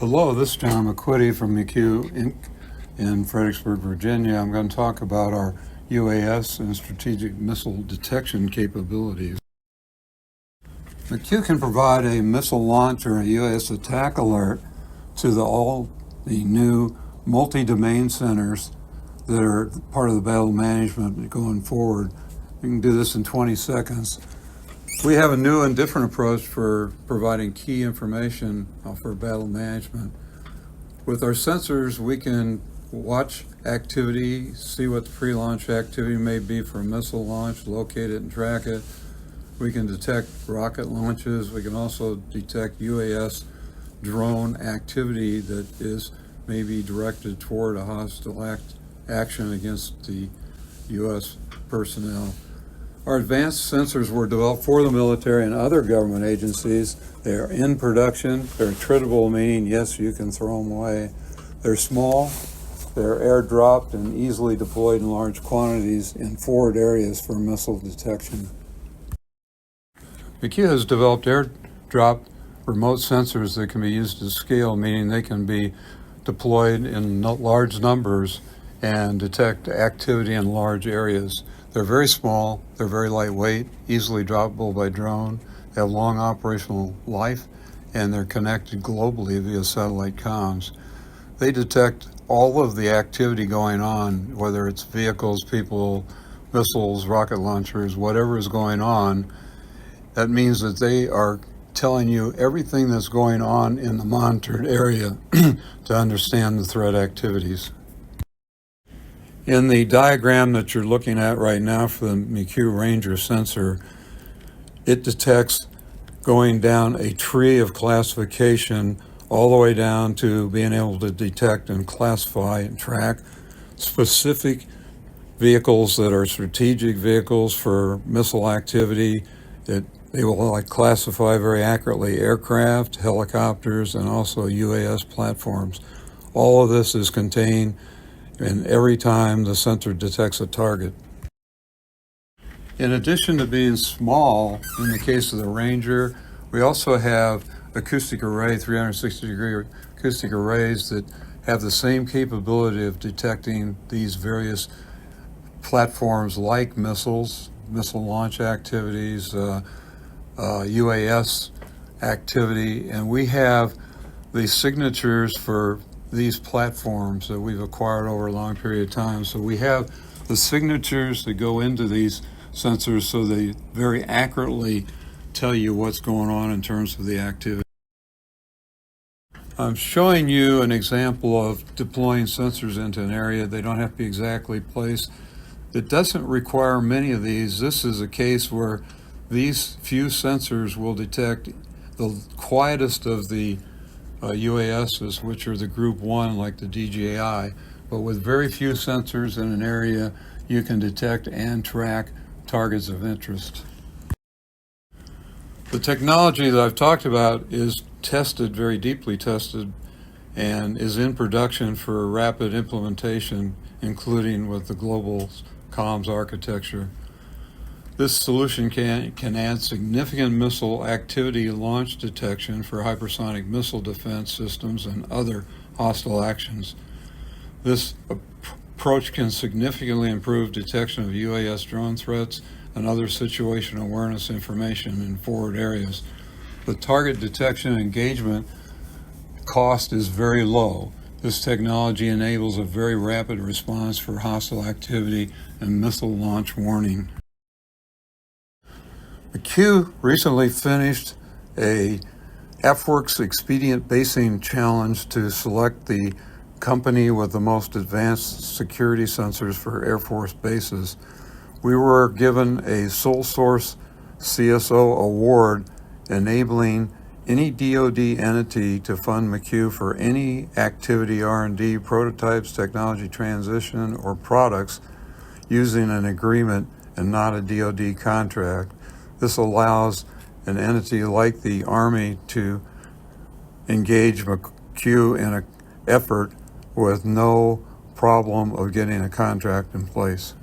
Hello, this is John McQ from McQ Inc. in Fredericksburg, Virginia. I'm going to talk about our UAS and strategic missile detection capabilities. McQ can provide a missile launch or a UAS attack alert to all the new multi-domain centers that are part of the battle management going forward. We can do this in 20 seconds. We have a new and different approach for providing key information for battle management. With our sensors, we can watch activity, see what the pre-launch activity may be for a missile launch, locate it and track it. We can detect rocket launches. We can also detect UAS drone activity that is maybe directed toward a hostile action against the U.S. personnel. Our advanced sensors were developed for the military and other government agencies. They are in production. They're attritable, meaning yes, you can throw them away. They're small. They're air-dropped and easily deployed in large quantities in forward areas for missile detection. McQ has developed air-dropped remote sensors that can be used to scale, meaning they can be deployed in large numbers and detect activity in large areas. They're very small, they're very lightweight, easily droppable by drone, they have long operational life, and they're connected globally via satellite comms. They detect all of the activity going on, whether it's vehicles, people, missiles, rocket launchers, whatever is going on. That means that they are telling you everything that's going on in the monitored area to understand the threat activities. In the diagram that you're looking at right now for the McQ Ranger sensor, it detects going down a tree of classification all the way down to being able to detect and classify and track specific vehicles that are strategic vehicles for missile activity. They will classify very accurately aircraft, helicopters, and also UAS platforms. All of this is contained and every time the sensor detects a target. In addition to being small, in the case of the Ranger, we also have acoustic array, 360-degree acoustic arrays that have the same capability of detecting these various platforms like missiles, missile launch activities, UAS activity, and we have the signatures for these platforms that we've acquired over a long period of time. So we have the signatures that go into these sensors so they very accurately tell you what's going on in terms of the activity. I'm showing you an example of deploying sensors into an area. They don't have to be exactly placed. It doesn't require many of these. This is a case where these few sensors will detect the quietest of the UASs, which are the group 1 like the DJI, but with very few sensors in an area you can detect and track targets of interest. The technology that I've talked about is tested, very deeply tested, and is in production for rapid implementation, including with the global comms architecture. This solution can add significant missile activity launch detection for hypersonic missile defense systems and other hostile actions. This approach can significantly improve detection of UAS drone threats and other situational awareness information in forward areas. The target detection engagement cost is very low. This technology enables a very rapid response for hostile activity and missile launch warning. McQ recently finished a AFWERX Expedient Basing Challenge to select the company with the most advanced security sensors for Air Force bases. We were given a sole source CSO award enabling any DoD entity to fund McQ for any activity R&D, prototypes, technology transition, or products using an agreement and not a DoD contract. This allows an entity like the Army to engage McQ in an effort with no problem of getting a contract in place.